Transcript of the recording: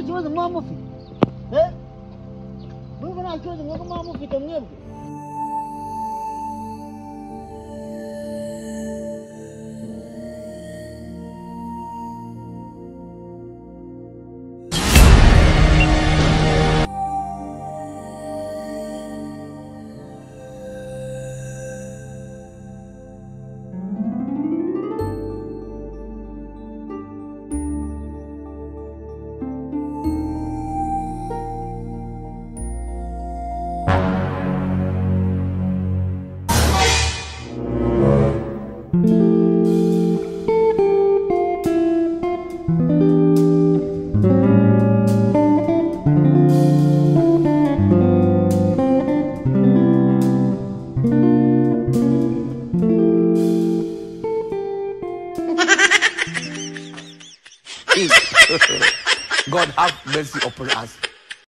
ikibazo muba mufite mwebwe nta kibazo mwebwe muba mufite mwebwe. God have mercy upon us.